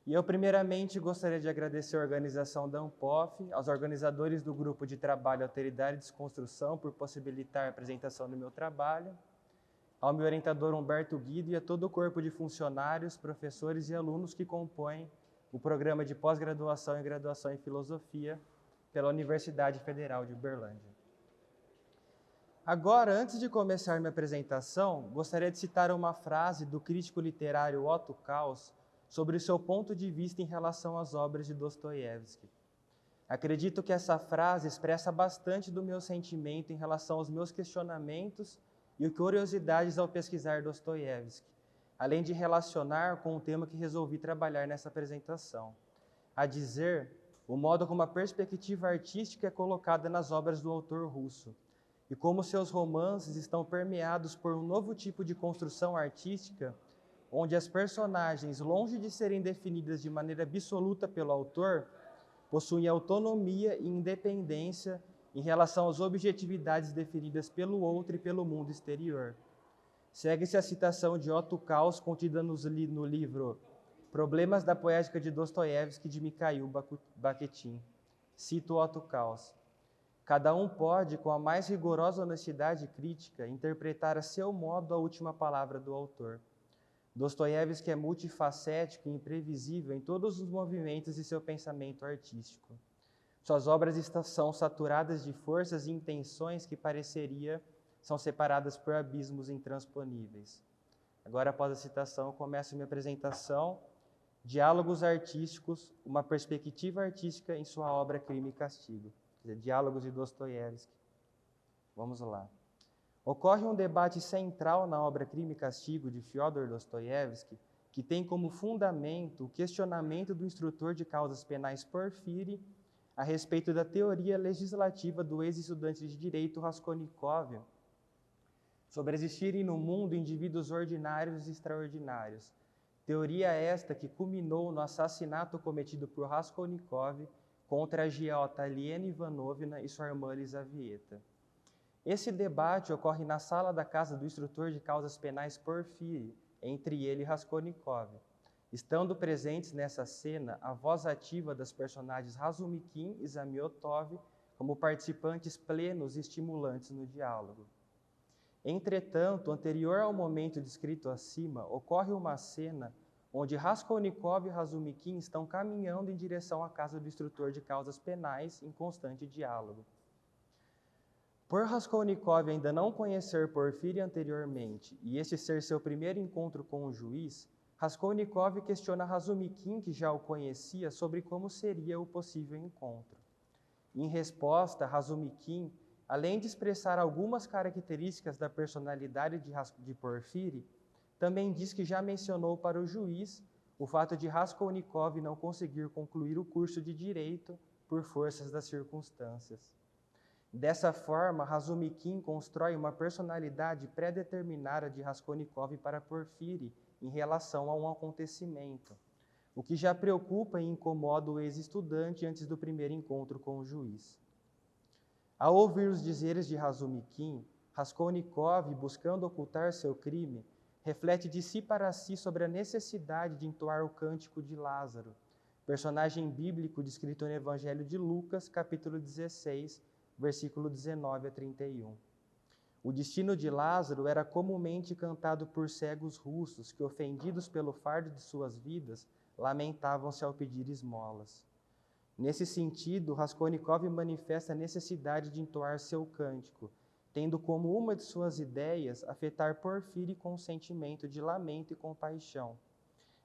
E eu, primeiramente, gostaria de agradecer a organização da ANPOF, aos organizadores do Grupo de Trabalho Alteridade e Desconstrução por possibilitar a apresentação do meu trabalho, ao meu orientador Humberto Guido e a todo o corpo de funcionários, professores e alunos que compõem o programa de pós-graduação e graduação em Filosofia pela Universidade Federal de Uberlândia. Agora, antes de começar minha apresentação, gostaria de citar uma frase do crítico literário Otto Kaus sobre o seu ponto de vista em relação às obras de Dostoiévski. Acredito que essa frase expressa bastante do meu sentimento em relação aos meus questionamentos e curiosidades ao pesquisar Dostoiévski, além de relacionar com o tema que resolvi trabalhar nessa apresentação, a dizer, o modo como a perspectiva artística é colocada nas obras do autor russo, e como seus romances estão permeados por um novo tipo de construção artística, onde as personagens, longe de serem definidas de maneira absoluta pelo autor, possuem autonomia e independência em relação às objetividades definidas pelo outro e pelo mundo exterior. Segue-se a citação de Otto Kaus contida no livro Problemas da Poética de Dostoiévski, de Mikhail Bakhtin. Cito Otto Kaus. Cada um pode, com a mais rigorosa honestidade crítica, interpretar a seu modo a última palavra do autor. Dostoiévski é multifacético e imprevisível em todos os movimentos de seu pensamento artístico. Suas obras são saturadas de forças e intenções que são separadas por abismos intransponíveis. Agora, após a citação, começo minha apresentação. Diálogos artísticos, uma perspectiva artística em sua obra Crime e Castigo. Quer dizer, Diálogos de Dostoiévski. Vamos lá. Ocorre um debate central na obra Crime e Castigo de Fyodor Dostoiévski, que tem como fundamento o questionamento do instrutor de causas penais Porfíri a respeito da teoria legislativa do ex-estudante de direito Raskolnikov sobre existirem no mundo indivíduos ordinários e extraordinários. Teoria esta que culminou no assassinato cometido por Raskolnikov contra a agiota Aliena Ivanovna e sua irmã Elisavieta. Esse debate ocorre na sala da casa do instrutor de causas penais Porfíri, entre ele e Raskolnikov, estando presentes nessa cena a voz ativa das personagens Razumikin e Zamiotov como participantes plenos e estimulantes no diálogo. Entretanto, anterior ao momento descrito acima, ocorre uma cena onde Raskolnikov e Razumikin estão caminhando em direção à casa do instrutor de causas penais em constante diálogo. Por Raskolnikov ainda não conhecer Porfíri anteriormente e este ser seu primeiro encontro com o juiz, Raskolnikov questiona Razumikin, que já o conhecia, sobre como seria o possível encontro. Em resposta, Razumikin, além de expressar algumas características da personalidade de Porfíri, também diz que já mencionou para o juiz o fato de Raskolnikov não conseguir concluir o curso de Direito por forças das circunstâncias. Dessa forma, Razumikin constrói uma personalidade pré-determinada de Raskolnikov para Porfíri em relação a um acontecimento, o que já preocupa e incomoda o ex-estudante antes do primeiro encontro com o juiz. Ao ouvir os dizeres de Razumikin, Raskolnikov, buscando ocultar seu crime, reflete de si para si sobre a necessidade de entoar o cântico de Lázaro, personagem bíblico descrito no Evangelho de Lucas, capítulo 16, versículo 19 a 31. O destino de Lázaro era comumente cantado por cegos russos que, ofendidos pelo fardo de suas vidas, lamentavam-se ao pedir esmolas. Nesse sentido, Raskolnikov manifesta a necessidade de entoar seu cântico, tendo como uma de suas ideias afetar Porfíri com um sentimento de lamento e compaixão,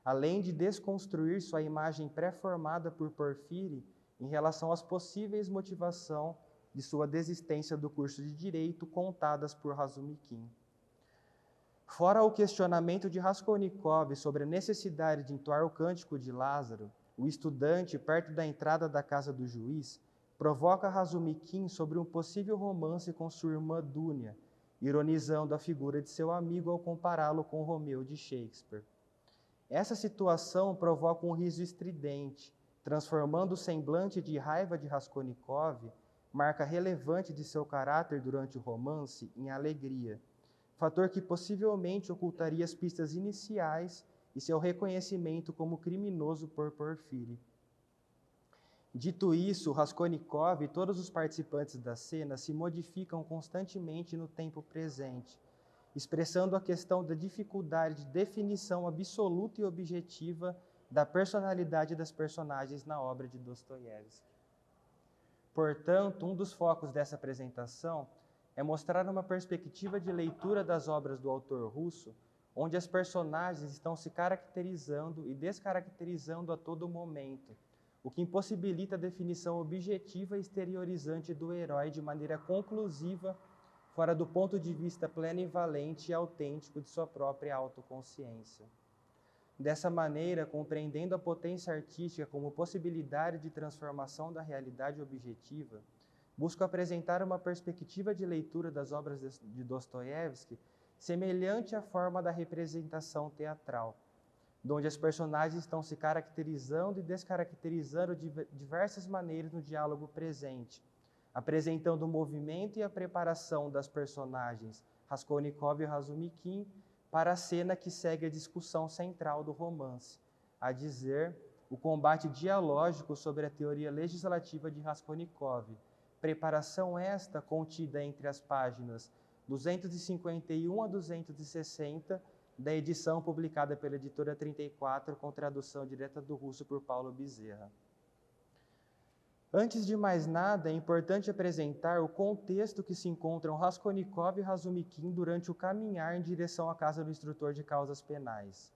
além de desconstruir sua imagem pré-formada por Porfíri em relação às possíveis motivações de sua desistência do curso de Direito contadas por Razumikin. Fora o questionamento de Raskolnikov sobre a necessidade de entoar o cântico de Lázaro, o estudante, perto da entrada da casa do juiz, provoca Razumikin sobre um possível romance com sua irmã Dúnia, ironizando a figura de seu amigo ao compará-lo com Romeu de Shakespeare. Essa situação provoca um riso estridente, transformando o semblante de raiva de Raskolnikov, marca relevante de seu caráter durante o romance, em alegria, fator que possivelmente ocultaria as pistas iniciais e seu reconhecimento como criminoso por Porfírio. Dito isso, Raskolnikov e todos os participantes da cena se modificam constantemente no tempo presente, expressando a questão da dificuldade de definição absoluta e objetiva da personalidade das personagens na obra de Dostoiévski. Portanto, um dos focos dessa apresentação é mostrar uma perspectiva de leitura das obras do autor russo, onde as personagens estão se caracterizando e descaracterizando a todo momento, o que impossibilita a definição objetiva e exteriorizante do herói de maneira conclusiva, fora do ponto de vista plenivalente e autêntico de sua própria autoconsciência. Dessa maneira, compreendendo a potência artística como possibilidade de transformação da realidade objetiva, busco apresentar uma perspectiva de leitura das obras de Dostoiévski semelhante à forma da representação teatral, onde as personagens estão se caracterizando e descaracterizando de diversas maneiras no diálogo presente, apresentando o movimento e a preparação das personagens Raskolnikov e Razumikin para a cena que segue a discussão central do romance, a dizer, o combate dialógico sobre a teoria legislativa de Raskolnikov, preparação esta contida entre as páginas 251 a 260 da edição publicada pela editora 34, com tradução direta do russo por Paulo Bezerra. Antes de mais nada, é importante apresentar o contexto que se encontram Raskolnikov e Razumikin durante o caminhar em direção à casa do instrutor de causas penais.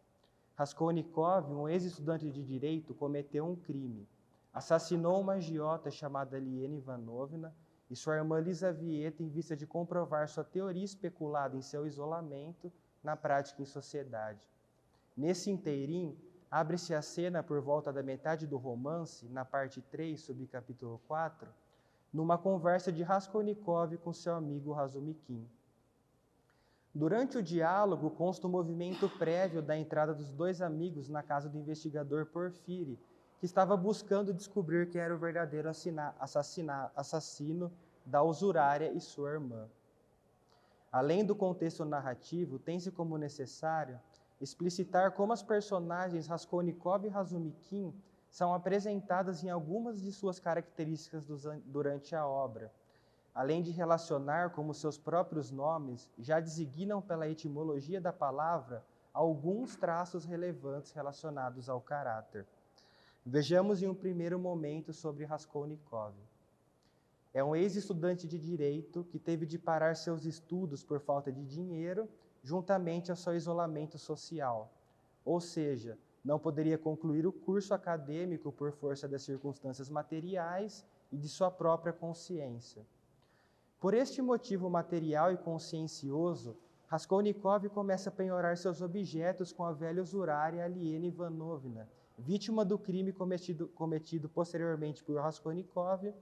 Raskolnikov, um ex-estudante de direito, cometeu um crime. Assassinou uma agiota chamada Liena Ivanovna e sua irmã Lisavieta em vista de comprovar sua teoria especulada em seu isolamento na prática em sociedade. Nesse inteirim, abre-se a cena por volta da metade do romance, na parte 3, subcapítulo 4, numa conversa de Raskolnikov com seu amigo Razumikin. Durante o diálogo, consta o movimento prévio da entrada dos dois amigos na casa do investigador Porfírio, que estava buscando descobrir quem era o verdadeiro assassino da usurária e sua irmã. Além do contexto narrativo, tem-se como necessário explicitar como as personagens Raskolnikov e Razumikin são apresentadas em algumas de suas características durante a obra, além de relacionar como seus próprios nomes já designam pela etimologia da palavra alguns traços relevantes relacionados ao caráter. Vejamos em um primeiro momento sobre Raskolnikov. É um ex-estudante de direito que teve de parar seus estudos por falta de dinheiro, juntamente ao seu isolamento social. Ou seja, não poderia concluir o curso acadêmico por força das circunstâncias materiais e de sua própria consciência. Por este motivo material e consciencioso, Raskolnikov começa a penhorar seus objetos com a velha usurária Liena Ivanovna, vítima do crime cometido posteriormente por Raskolnikov,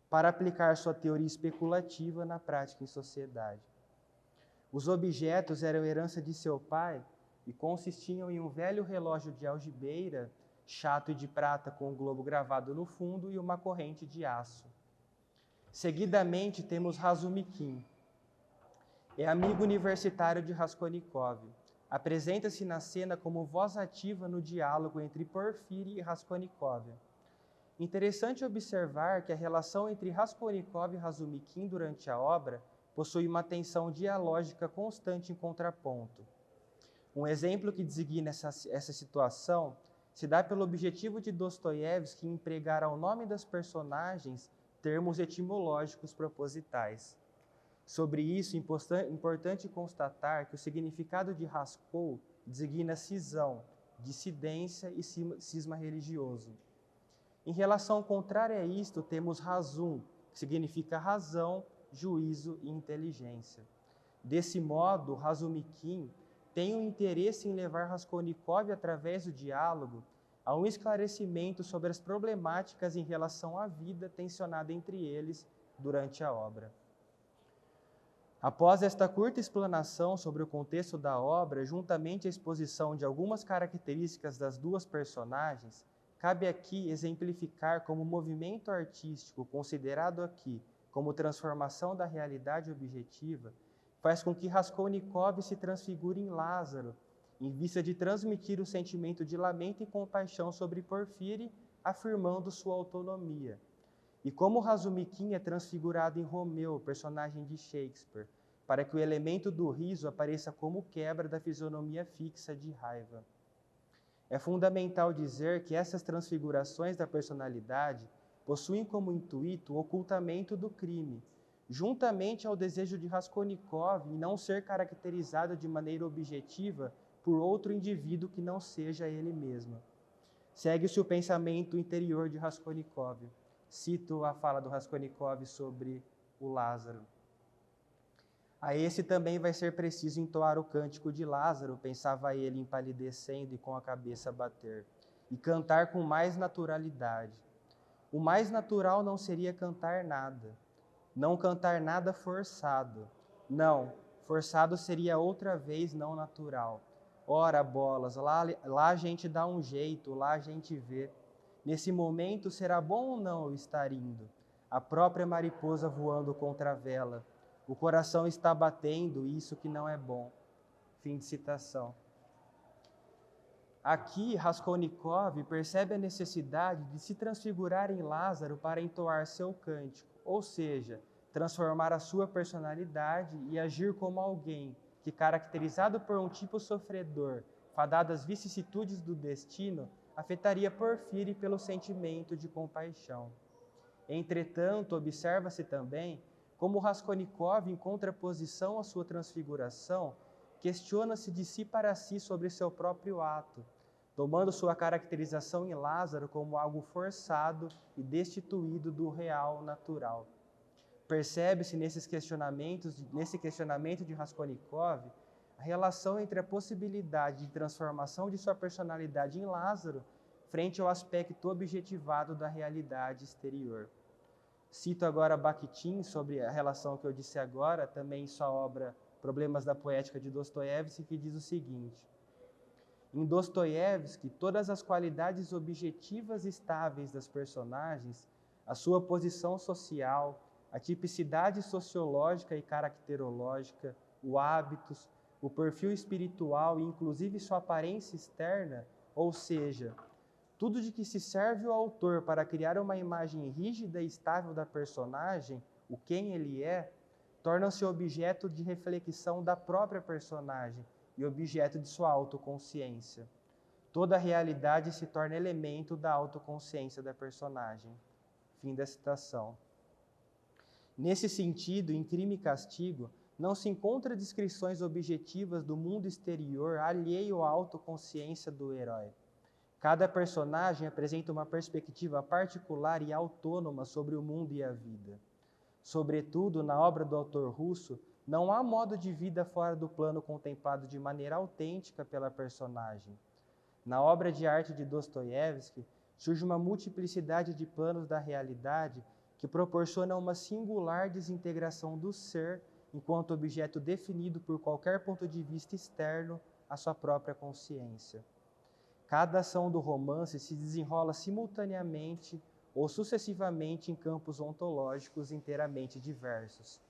para aplicar sua teoria especulativa na prática em sociedade. Os objetos eram herança de seu pai e consistiam em um velho relógio de algibeira, chato e de prata com um globo gravado no fundo e uma corrente de aço. Seguidamente temos Razumikin. É amigo universitário de Raskolnikov. Apresenta-se na cena como voz ativa no diálogo entre Porfírio e Raskolnikov. Interessante observar que a relação entre Raskolnikov e Razumikin durante a obra possui uma tensão dialógica constante em contraponto. Um exemplo que designa essa situação se dá pelo objetivo de Dostoiévski em empregar ao nome das personagens termos etimológicos propositais. Sobre isso, é importante constatar que o significado de Raskol designa cisão, dissidência e cisma religioso. Em relação contrária a isto, temos razum, que significa razão, juízo e inteligência. Desse modo, Razumikin tem um interesse em levar Raskolnikov, através do diálogo, a um esclarecimento sobre as problemáticas em relação à vida tensionada entre eles durante a obra. Após esta curta explanação sobre o contexto da obra, juntamente à exposição de algumas características das duas personagens, cabe aqui exemplificar como o movimento artístico, considerado aqui como transformação da realidade objetiva, faz com que Raskolnikov se transfigure em Lázaro em vista de transmitir o sentimento de lamento e compaixão sobre Porfírio, afirmando sua autonomia. E como Razumikin é transfigurado em Romeu, personagem de Shakespeare, para que o elemento do riso apareça como quebra da fisionomia fixa de raiva. É fundamental dizer que essas transfigurações da personalidade possuem como intuito o ocultamento do crime, juntamente ao desejo de Raskolnikov em não ser caracterizado de maneira objetiva por outro indivíduo que não seja ele mesmo. Segue-se o pensamento interior de Raskolnikov. Cito a fala do Raskolnikov sobre o Lázaro. A esse também vai ser preciso entoar o cântico de Lázaro, pensava ele empalidecendo e com a cabeça a bater, e cantar com mais naturalidade. O mais natural não seria cantar nada, não cantar nada forçado. Não, forçado seria outra vez não natural. Ora, bolas, lá a gente dá um jeito, lá a gente vê. Nesse momento, será bom ou não eu estar indo? A própria mariposa voando contra a vela. O coração está batendo, isso que não é bom. Fim de citação. Aqui, Raskolnikov percebe a necessidade de se transfigurar em Lázaro para entoar seu cântico, ou seja, transformar a sua personalidade e agir como alguém que, caracterizado por um tipo sofredor, fadado às vicissitudes do destino, afetaria Porfírio pelo sentimento de compaixão. Entretanto, observa-se também como Raskolnikov, em contraposição à sua transfiguração, questiona-se de si para si sobre seu próprio ato, tomando sua caracterização em Lázaro como algo forçado e destituído do real natural. Percebe-se nesse questionamento de Raskolnikov a relação entre a possibilidade de transformação de sua personalidade em Lázaro frente ao aspecto objetivado da realidade exterior. Cito agora Bakhtin sobre a relação que eu disse agora, também em sua obra Problemas da Poética de Dostoiévski, que diz o seguinte: em Dostoiévski, todas as qualidades objetivas e estáveis das personagens, a sua posição social, a tipicidade sociológica e caracterológica, o hábitos, o perfil espiritual e inclusive sua aparência externa, ou seja, tudo de que se serve o autor para criar uma imagem rígida e estável da personagem, o quem ele é, tornam-se objeto de reflexão da própria personagem e objeto de sua autoconsciência. Toda a realidade se torna elemento da autoconsciência da personagem. Fim da citação. Nesse sentido, em Crime e Castigo, não se encontra descrições objetivas do mundo exterior alheio à autoconsciência do herói. Cada personagem apresenta uma perspectiva particular e autônoma sobre o mundo e a vida. Sobretudo, na obra do autor russo, não há modo de vida fora do plano contemplado de maneira autêntica pela personagem. Na obra de arte de Dostoiévski, surge uma multiplicidade de planos da realidade que proporciona uma singular desintegração do ser enquanto objeto definido por qualquer ponto de vista externo à sua própria consciência. Cada ação do romance se desenrola simultaneamente ou sucessivamente em campos ontológicos inteiramente diversos.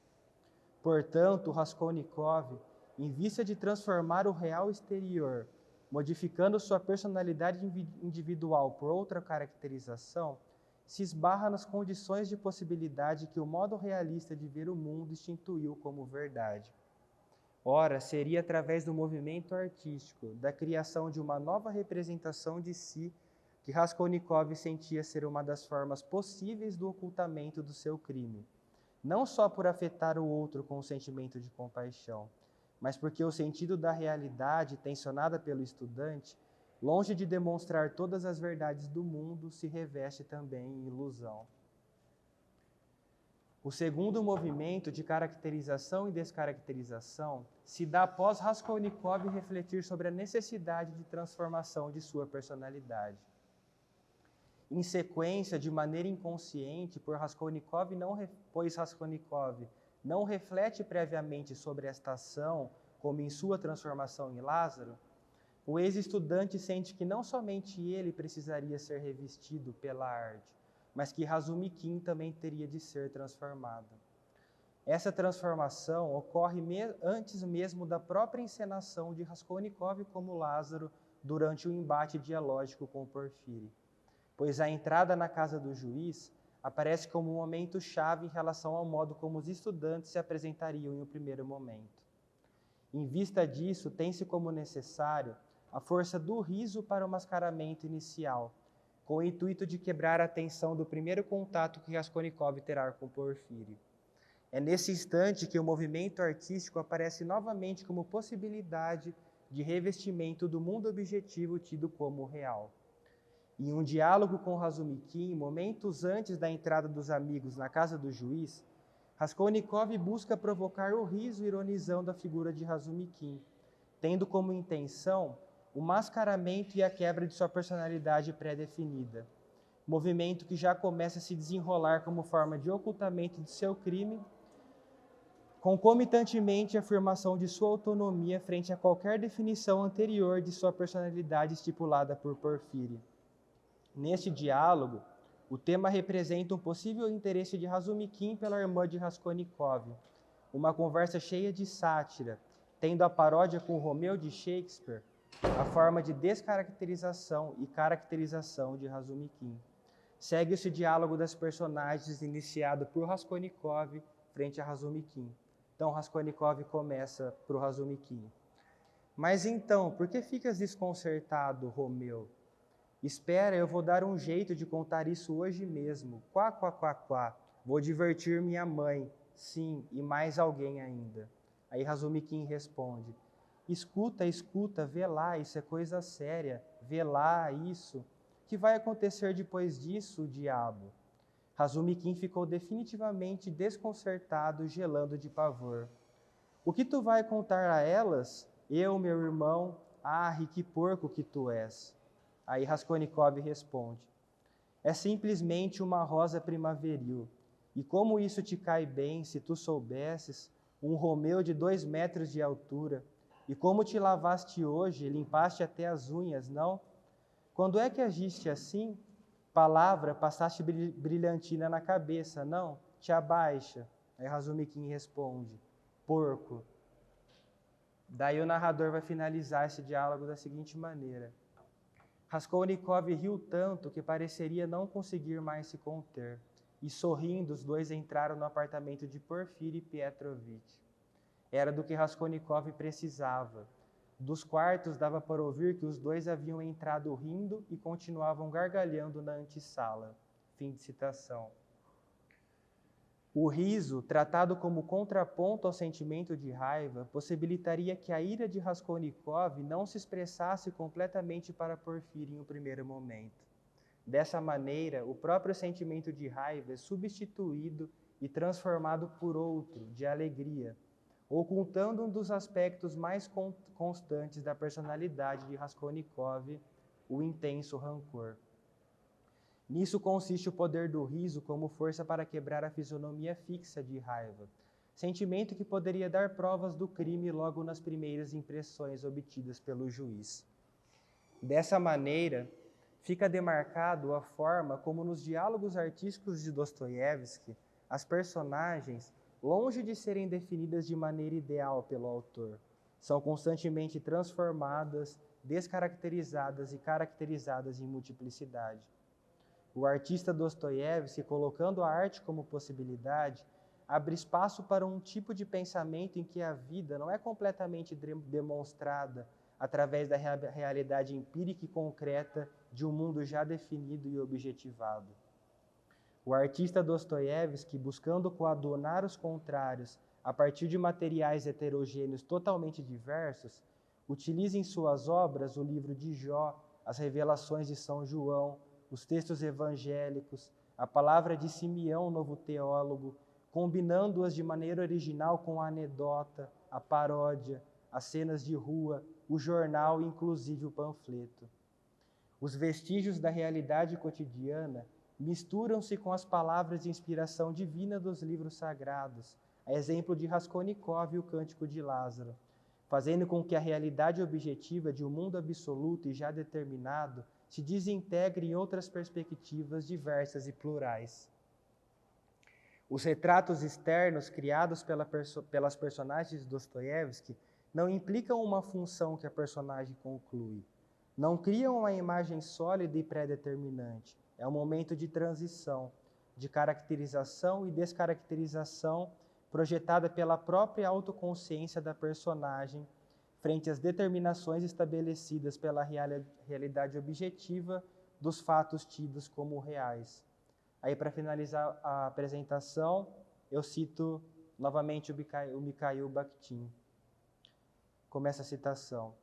Portanto, Raskolnikov, em vista de transformar o real exterior, modificando sua personalidade individual por outra caracterização, se esbarra nas condições de possibilidade que o modo realista de ver o mundo instituiu como verdade. Ora, seria através do movimento artístico, da criação de uma nova representação de si, que Raskolnikov sentia ser uma das formas possíveis do ocultamento do seu crime, não só por afetar o outro com o sentimento de compaixão, mas porque o sentido da realidade, tensionada pelo estudante, longe de demonstrar todas as verdades do mundo, se reveste também em ilusão. O segundo movimento de caracterização e descaracterização se dá após Raskolnikov refletir sobre a necessidade de transformação de sua personalidade. Em sequência, de maneira inconsciente, pois Raskolnikov não reflete previamente sobre esta ação, como em sua transformação em Lázaro, o ex-estudante sente que não somente ele precisaria ser revestido pela arte, mas que Razumikin também teria de ser transformado. Essa transformação ocorre antes mesmo da própria encenação de Raskolnikov como Lázaro durante o embate dialógico com Porfírio, pois a entrada na casa do juiz aparece como um momento chave em relação ao modo como os estudantes se apresentariam em um primeiro momento. Em vista disso, tem-se como necessário a força do riso para o mascaramento inicial, com o intuito de quebrar a tensão do primeiro contato que Raskolnikov terá com Porfírio. É nesse instante que o movimento artístico aparece novamente como possibilidade de revestimento do mundo objetivo tido como real. Em um diálogo com Razumikin, momentos antes da entrada dos amigos na casa do juiz, Raskolnikov busca provocar o riso ironizando a figura de Razumikin, tendo como intenção o mascaramento e a quebra de sua personalidade pré-definida, movimento que já começa a se desenrolar como forma de ocultamento de seu crime, concomitantemente a afirmação de sua autonomia frente a qualquer definição anterior de sua personalidade estipulada por Porfírio. Neste diálogo, o tema representa um possível interesse de Razumikin pela irmã de Raskolnikov, uma conversa cheia de sátira, tendo a paródia com Romeu de Shakespeare a forma de descaracterização e caracterização de Razumikin. Segue-se o diálogo das personagens iniciado por Raskolnikov frente a Razumikin. Então, Raskolnikov começa para o Razumikin. Mas então, por que ficas desconcertado, Romeu? Espera, eu vou dar um jeito de contar isso hoje mesmo. Quá, quá, quá, quá. Vou divertir minha mãe. Sim, e mais alguém ainda. Aí Razumikin responde. Escuta, escuta, vê lá, isso é coisa séria. Vê lá, isso. O que vai acontecer depois disso, diabo? Razumikin ficou definitivamente desconcertado, gelando de pavor. O que tu vai contar a elas? Eu, meu irmão, que porco que tu és. Aí Raskolnikov responde, é simplesmente uma rosa primaveril, e como isso te cai bem, se tu soubesses, um Romeu de 2 metros de altura, e como te lavaste hoje, limpaste até as unhas, não? Quando é que agiste assim? Palavra, passaste brilhantina na cabeça, não? Te abaixa. Aí Razumikin responde, porco. Daí o narrador vai finalizar esse diálogo da seguinte maneira. Raskolnikov riu tanto que pareceria não conseguir mais se conter, e sorrindo os dois entraram no apartamento de Porfírio Petrovitch. Era do que Raskolnikov precisava. Dos quartos dava para ouvir que os dois haviam entrado rindo e continuavam gargalhando na antessala. Fim de citação. O riso, tratado como contraponto ao sentimento de raiva, possibilitaria que a ira de Raskolnikov não se expressasse completamente para Porfírio em um primeiro momento. Dessa maneira, o próprio sentimento de raiva é substituído e transformado por outro, de alegria, ocultando um dos aspectos mais constantes da personalidade de Raskolnikov, o intenso rancor. Nisso consiste o poder do riso como força para quebrar a fisionomia fixa de raiva, sentimento que poderia dar provas do crime logo nas primeiras impressões obtidas pelo juiz. Dessa maneira, fica demarcado a forma como nos diálogos artísticos de Dostoiévski, as personagens, longe de serem definidas de maneira ideal pelo autor, são constantemente transformadas, descaracterizadas e caracterizadas em multiplicidade. O artista Dostoiévski, colocando a arte como possibilidade, abre espaço para um tipo de pensamento em que a vida não é completamente demonstrada através da realidade empírica e concreta de um mundo já definido e objetivado. O artista Dostoiévski, buscando coadunar os contrários a partir de materiais heterogêneos totalmente diversos, utiliza em suas obras o livro de Jó, as revelações de São João, os textos evangélicos, a palavra de Simeão, novo teólogo, combinando-as de maneira original com a anedota, a paródia, as cenas de rua, o jornal e inclusive o panfleto. Os vestígios da realidade cotidiana misturam-se com as palavras de inspiração divina dos livros sagrados, a exemplo de Raskolnikov e o Cântico de Lázaro, fazendo com que a realidade objetiva de um mundo absoluto e já determinado se desintegre em outras perspectivas diversas e plurais. Os retratos externos criados pelas personagens de Dostoiévski não implicam uma função que a personagem conclui. Não criam uma imagem sólida e pré-determinante. É um momento de transição, de caracterização e descaracterização projetada pela própria autoconsciência da personagem frente às determinações estabelecidas pela realidade objetiva dos fatos tidos como reais. Aí, para finalizar a apresentação, eu cito novamente o Mikhail Bakhtin. Começa a citação.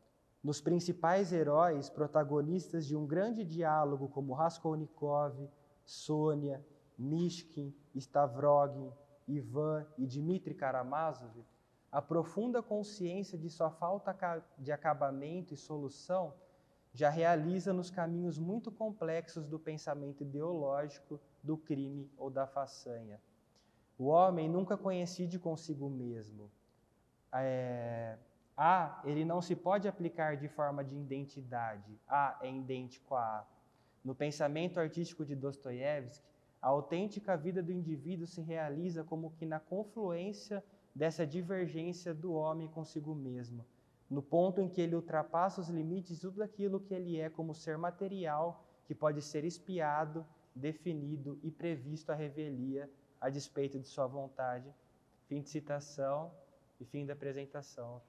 Nos principais heróis, protagonistas de um grande diálogo como Raskolnikov, Sônia, Mishkin, Stavrogin, Ivan e Dmitri Karamazov, a profunda consciência de sua falta de acabamento e solução já realiza nos caminhos muito complexos do pensamento ideológico, do crime ou da façanha. O homem nunca coincide consigo mesmo. Ele não se pode aplicar de forma de identidade. A é idêntico a A. No pensamento artístico de Dostoiévski, a autêntica vida do indivíduo se realiza como que na confluência dessa divergência do homem consigo mesmo, no ponto em que ele ultrapassa os limites de tudo aquilo que ele é como ser material que pode ser espiado, definido e previsto à revelia a despeito de sua vontade. Fim de citação e fim da apresentação.